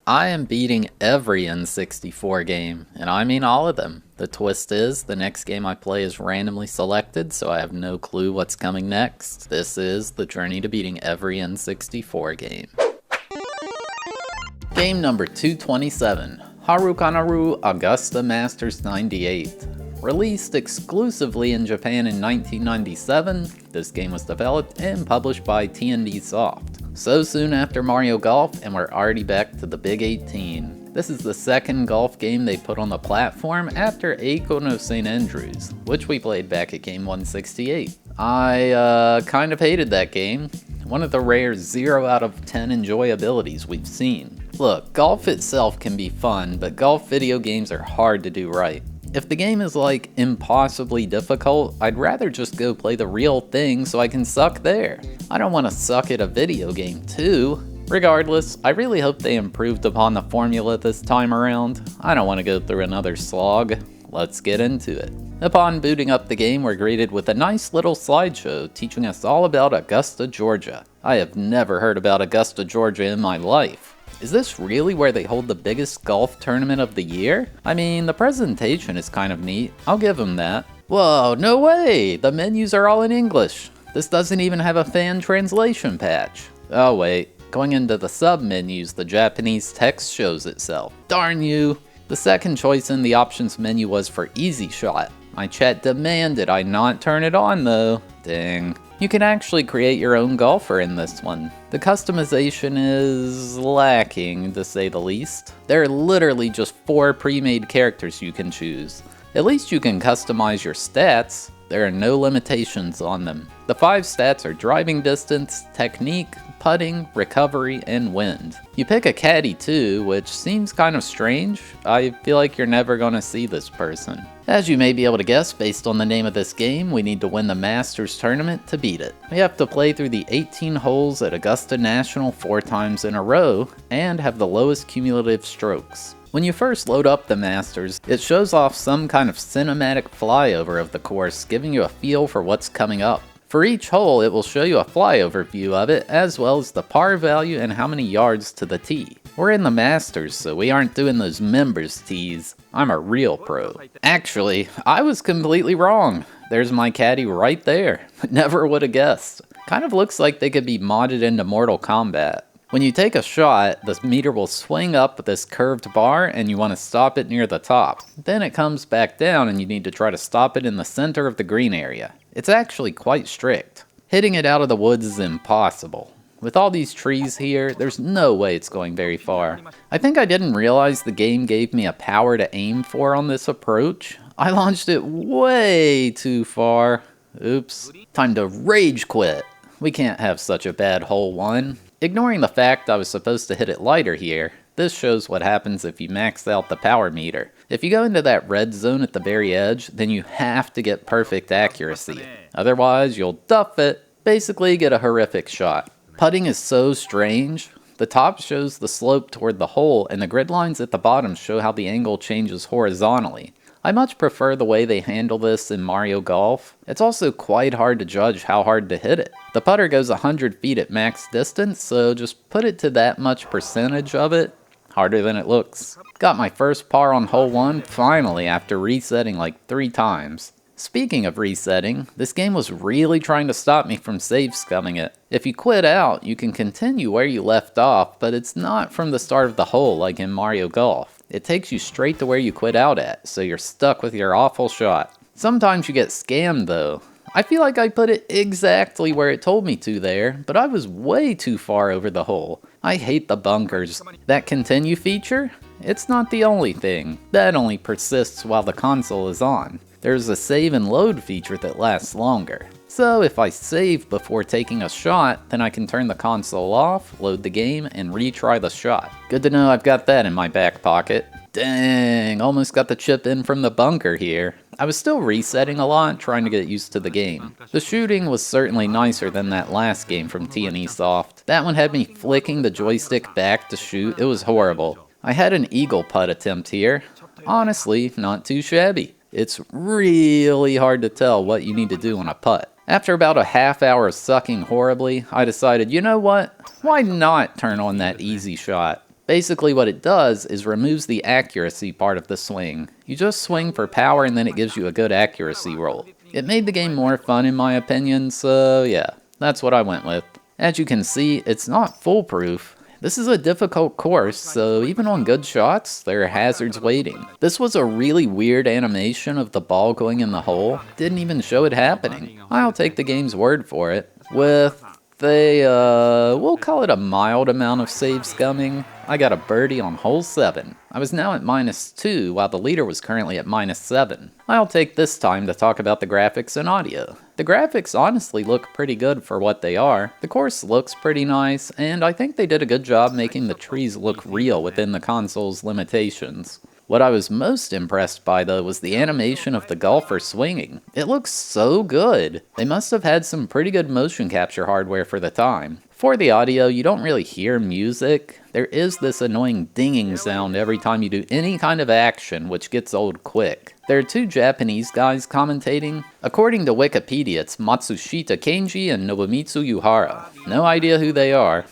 I am beating every N64 game, and I mean all of them. The twist is, the next game I play is randomly selected, so I have no clue what's coming next. This is the journey to beating every N64 game. Game number 227, Harukanaru Augusta Masters 98. Released exclusively in Japan in 1997, this game was developed and published by TND Soft. So soon after Mario Golf, and we're already back to the Big 18. This is the second golf game they put on the platform after Eiko no St. Andrews, which we played back at Game 168. I kind of hated that game. One of the rare 0 out of 10 enjoyabilities we've seen. Look, golf itself can be fun, but golf video games are hard to do right. If the game is like impossibly difficult, I'd rather just go play the real thing so I can suck there. I don't want to suck at a video game too. Regardless, I really hope they improved upon the formula this time around. I don't want to go through another slog. Let's get into it. Upon booting up the game, we're greeted with a nice little slideshow teaching us all about Augusta, Georgia. I have never heard about Augusta, Georgia in my life. Is this really where they hold the biggest golf tournament of the year? I mean, the presentation is kind of neat, I'll give them that. Whoa, no way! The menus are all in English. This doesn't even have a fan translation patch. Oh wait, going into the sub-menus, the Japanese text shows itself. Darn you! The second choice in the options menu was for Easy Shot. My chat demanded I not turn it on though. Dang. You can actually create your own golfer in this one. The customization is lacking, to say the least. There are literally just 4 pre-made characters you can choose. At least you can customize your stats. There are no limitations on them. The 5 stats are driving distance, technique, putting, recovery, and wind. You pick a caddy too, which seems kind of strange. I feel like you're never gonna see this person. As you may be able to guess based on the name of this game, we need to win the Masters tournament to beat it. We have to play through the 18 holes at Augusta National 4 times in a row, and have the lowest cumulative strokes. When you first load up the Masters, it shows off some kind of cinematic flyover of the course, giving you a feel for what's coming up. For each hole, it will show you a flyover view of it, as well as the par value and how many yards to the tee. We're in the Masters, so we aren't doing those members tees. I'm a real pro. Actually, I was completely wrong. There's my caddy right there. Never would have guessed. Kind of looks like they could be modded into Mortal Kombat. When you take a shot, the meter will swing up this curved bar and you want to stop it near the top. Then it comes back down and you need to try to stop it in the center of the green area. It's actually quite strict. Hitting it out of the woods is impossible. With all these trees here, there's no way it's going very far. I think I didn't realize the game gave me a power to aim for on this approach. I launched it way too far. Oops. Time to rage quit. We can't have such a bad hole 1. Ignoring the fact I was supposed to hit it lighter here, this shows what happens if you max out the power meter. If you go into that red zone at the very edge, then you have to get perfect accuracy. Otherwise, you'll duff it, basically get a horrific shot. Putting is so strange. The top shows the slope toward the hole, and the grid lines at the bottom show how the angle changes horizontally. I much prefer the way they handle this in Mario Golf. It's also quite hard to judge how hard to hit it. The putter goes 100 feet at max distance, so just put it to that much percentage of it. Harder than it looks. Got my first par on hole 1 finally after resetting like 3 times. Speaking of resetting, this game was really trying to stop me from save scumming it. If you quit out, you can continue where you left off, but it's not from the start of the hole like in Mario Golf. It takes you straight to where you quit out at, so you're stuck with your awful shot. Sometimes you get scammed though. I feel like I put it exactly where it told me to there, but I was way too far over the hole. I hate the bunkers. That continue feature? It's not the only thing. That only persists while the console is on. There's a save and load feature that lasts longer. So if I save before taking a shot, then I can turn the console off, load the game, and retry the shot. Good to know I've got that in my back pocket. Dang, almost got the chip in from the bunker here. I was still resetting a lot, trying to get used to the game. The shooting was certainly nicer than that last game from TNE Soft. That one had me flicking the joystick back to shoot. It was horrible. I had an eagle putt attempt here. Honestly, not too shabby. It's really hard to tell what you need to do on a putt. After about a half hour of sucking horribly, I decided, you know what? Why not turn on that easy shot? Basically what it does is removes the accuracy part of the swing. You just swing for power and then it gives you a good accuracy roll. It made the game more fun in my opinion, so yeah, that's what I went with. As you can see, it's not foolproof. This is a difficult course, so even on good shots, there are hazards waiting. This was a really weird animation of the ball going in the hole. Didn't even show it happening. I'll take the game's word for it. With we'll call it a mild amount of save scumming, I got a birdie on hole 7. I was now at -2, while the leader was currently at -7. I'll take this time to talk about the graphics and audio. The graphics honestly look pretty good for what they are. The course looks pretty nice, and I think they did a good job making the trees look real within the console's limitations. What I was most impressed by though was the animation of the golfer swinging. It looks so good. They must have had some pretty good motion capture hardware for the time. For the audio, you don't really hear music. There is this annoying dinging sound every time you do any kind of action, which gets old quick. There are 2 Japanese guys commentating. According to Wikipedia, it's Matsushita Kenji and Nobumitsu Yuhara. No idea who they are.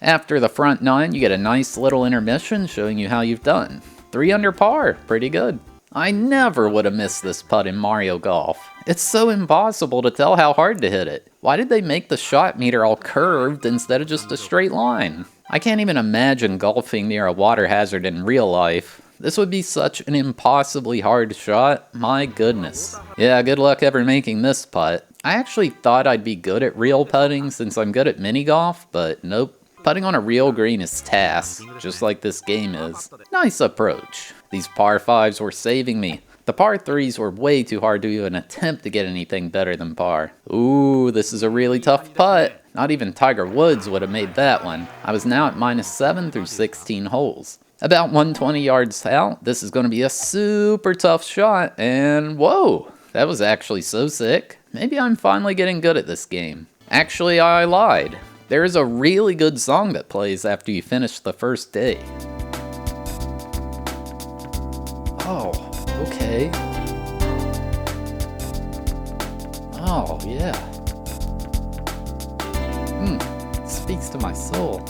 After the front 9, you get a nice little intermission showing you how you've done. 3 under par, pretty good. I never would have missed this putt in Mario Golf. It's so impossible to tell how hard to hit it. Why did they make the shot meter all curved instead of just a straight line? I can't even imagine golfing near a water hazard in real life. This would be such an impossibly hard shot, my goodness. Yeah, good luck ever making this putt. I actually thought I'd be good at real putting since I'm good at mini golf, but nope. Putting on a real green is TAS, just like this game is. Nice approach. These par 5s were saving me. The par 3s were way too hard to even attempt to get anything better than par. Ooh, this is a really tough putt. Not even Tiger Woods would have made that one. I was now at -7 through 16 holes. About 120 yards out, this is going to be a super tough shot, and whoa, that was actually so sick. Maybe I'm finally getting good at this game. Actually, I lied. There is a really good song that plays after you finish the first day. Oh, okay. Oh, yeah. Speaks to my soul.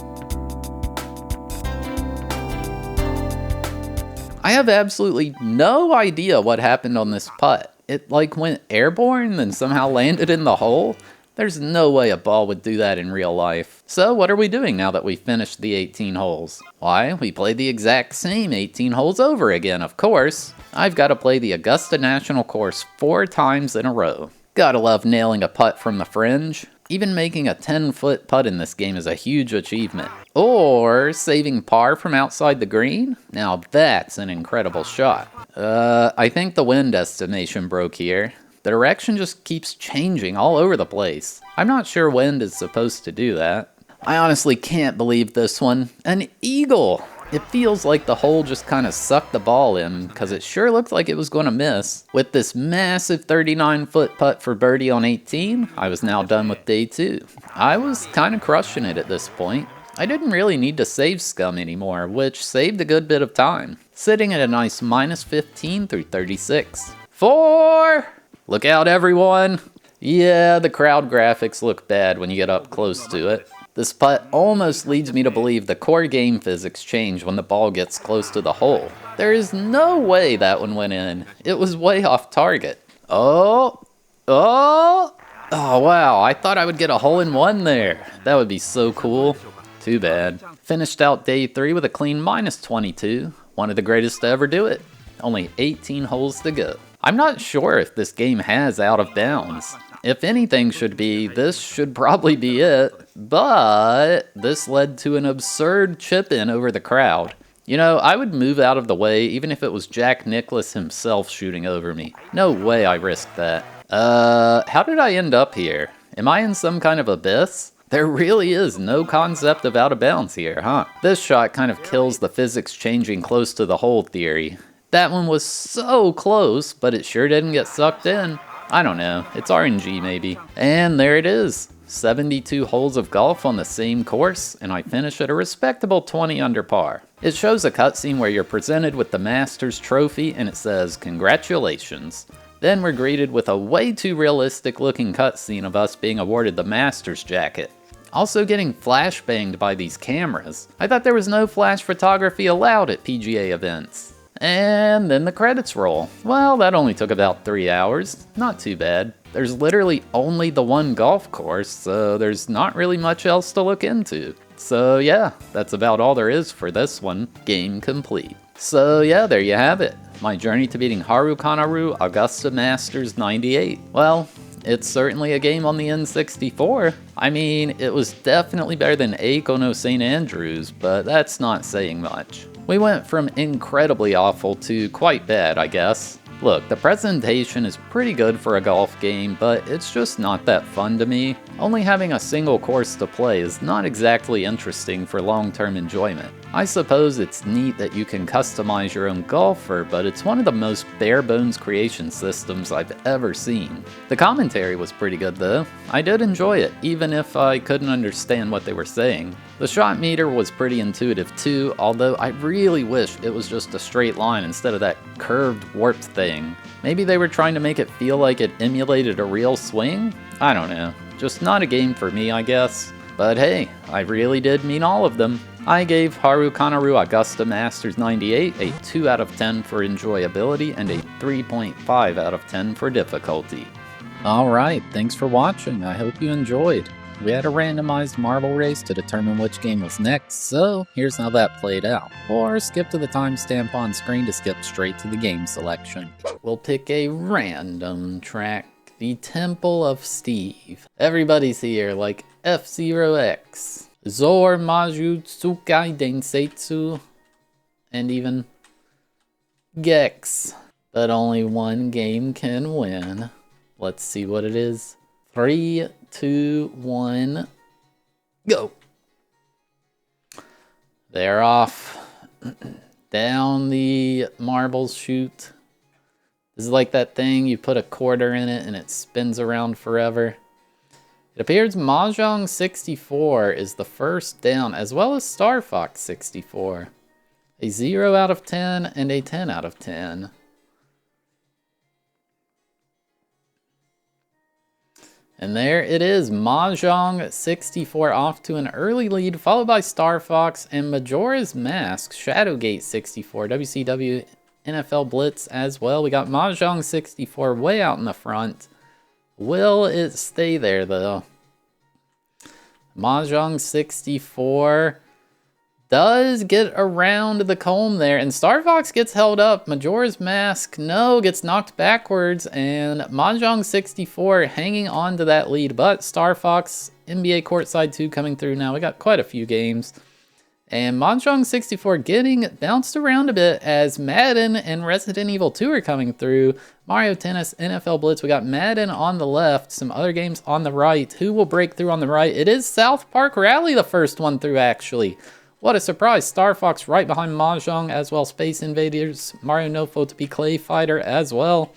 I have absolutely no idea what happened on this putt. It like went airborne and somehow landed in the hole. There's no way a ball would do that in real life. So what are we doing now that we finished the 18 holes? Why, we played the exact same 18 holes over again, of course. I've got to play the Augusta National Course 4 times in a row. Gotta love nailing a putt from the fringe. Even making a 10-foot putt in this game is a huge achievement. Or saving par from outside the green? Now that's an incredible shot. I think the wind estimation broke here. The direction just keeps changing all over the place. I'm not sure wind is supposed to do that. I honestly can't believe this one. An eagle! It feels like the hole just kind of sucked the ball in, because it sure looked like it was going to miss. With this massive 39-foot putt for birdie on 18, I was now done with day 2. I was kind of crushing it at this point. I didn't really need to save scum anymore, which saved a good bit of time. Sitting at a nice -15 through 36. 4! Look out, everyone! Yeah, the crowd graphics look bad when you get up close to it. This putt almost leads me to believe the core game physics change when the ball gets close to the hole. There is no way that one went in. It was way off target. Oh, wow, I thought I would get a hole-in-one there. That would be so cool. Too bad. Finished out day 3 with a clean -22. One of the greatest to ever do it. Only 18 holes to go. I'm not sure if this game has out of bounds. If anything should be, this should probably be it, but this led to an absurd chip-in over the crowd. You know, I would move out of the way even if it was Jack Nicklaus himself shooting over me. No way I risked that. How did I end up here? Am I in some kind of abyss? There really is no concept of out of bounds here, huh? This shot kind of kills the physics changing close to the hole theory. That one was so close, but it sure didn't get sucked in. I don't know, it's RNG maybe. And there it is, 72 holes of golf on the same course, and I finish at a respectable 20 under par. It shows a cutscene where you're presented with the Masters trophy and it says, "Congratulations." Then we're greeted with a way too realistic looking cutscene of us being awarded the Master's Jacket. Also getting flashbanged by these cameras. I thought there was no flash photography allowed at PGA events. And then the credits roll. Well, that only took about 3 hours. Not too bad. There's literally only the one golf course, so there's not really much else to look into. So yeah, that's about all there is for this one. Game complete. So yeah, there you have it. My journey to beating Harukanaru Augusta Masters 98. Well, it's certainly a game on the N64. I mean, it was definitely better than Eiko no St. Andrews, but that's not saying much. We went from incredibly awful to quite bad, I guess. Look, the presentation is pretty good for a golf game, but it's just not that fun to me. Only having a single course to play is not exactly interesting for long-term enjoyment. I suppose it's neat that you can customize your own golfer, but it's one of the most bare-bones creation systems I've ever seen. The commentary was pretty good though. I did enjoy it, even if I couldn't understand what they were saying. The shot meter was pretty intuitive too, although I really wish it was just a straight line instead of that curved, warped thing. Maybe they were trying to make it feel like it emulated a real swing? I don't know. Just not a game for me, I guess. But hey, I really did mean all of them. I gave Harukanaru Augusta Masters 98 a 2 out of 10 for enjoyability and a 3.5 out of 10 for difficulty. Alright, thanks for watching. I hope you enjoyed. We had a randomized marble race to determine which game was next, so here's how that played out. Or skip to the timestamp on screen to skip straight to the game selection. We'll pick a random track. The Temple of Steve. Everybody's here, like F-Zero X, Zor Maju Tsukai Densetsu, and even Gex. But only one game can win. Let's see what it is. 3, 2, 1, go! They're off. Down the marbles chute. This is like that thing, you put a quarter in it and it spins around forever. It appears Mahjong 64 is the first down, as well as Star Fox 64. A 0 out of 10 and a 10 out of 10. And there it is, Mahjong 64 off to an early lead, followed by Star Fox and Majora's Mask, Shadowgate 64, WCW NFL Blitz as well. We got Mahjong 64 way out in the front. Will it stay there though? Mahjong 64 does get around the comb there, and Star Fox gets held up. Majora's Mask, no, gets knocked backwards, and Mahjong 64 hanging on to that lead, but Star Fox, NBA Courtside 2 coming through now. We got quite a few games. And Mahjong 64 getting bounced around a bit as Madden and Resident Evil 2 are coming through. Mario Tennis, NFL Blitz. We got Madden on the left, some other games on the right. Who will break through on the right? It is South Park Rally, the first one through, actually. What a surprise. Star Fox right behind Mahjong, as well Space Invaders, Mario No Photopea Clay Fighter as well.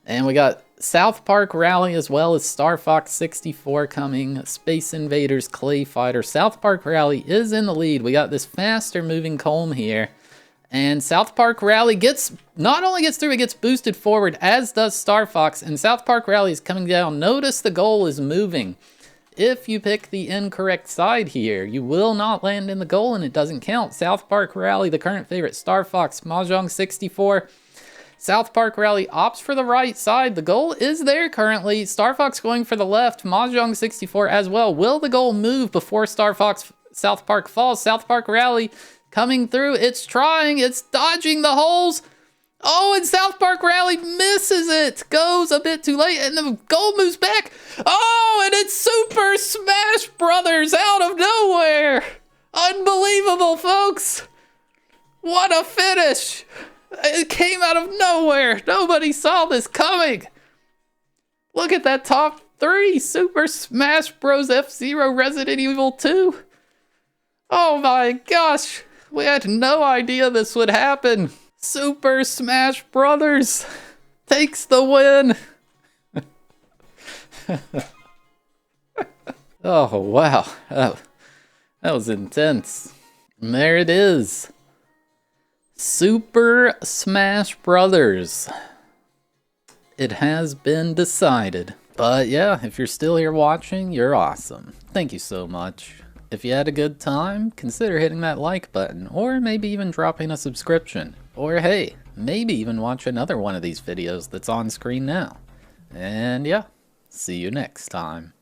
And we got South Park Rally as well as Star Fox 64 coming. Space Invaders, Clay Fighter. South Park Rally is in the lead. We got this faster moving comb here. And South Park Rally not only gets through, it gets boosted forward, as does Star Fox. And South Park Rally is coming down. Notice the goal is moving. If you pick the incorrect side here, you will not land in the goal and it doesn't count. South Park Rally, the current favorite. Star Fox, Mahjong 64. South Park Rally opts for the right side. The goal is there currently. Star Fox going for the left. Mahjong 64 as well. Will the goal move before South Park falls? South Park Rally coming through. It's trying. It's dodging the holes. Oh, and South Park Rally misses it. Goes a bit too late, and the goal moves back. Oh, and it's Super Smash Brothers out of nowhere. Unbelievable, folks. What a finish. It came out of nowhere. Nobody saw this coming. Look at that top 3. Super Smash Bros. F-Zero, Resident Evil 2. Oh my gosh. We had no idea this would happen. Super Smash Brothers takes the win. Oh, wow. That was intense. And there it is. Super Smash Brothers. it has been decided. But yeah, if you're still here watching, you're awesome. Thank you so much. If you had a good time, consider hitting that like button, or maybe even dropping a subscription. Or hey, maybe even watch another one of these videos that's on screen now. And yeah, see you next time.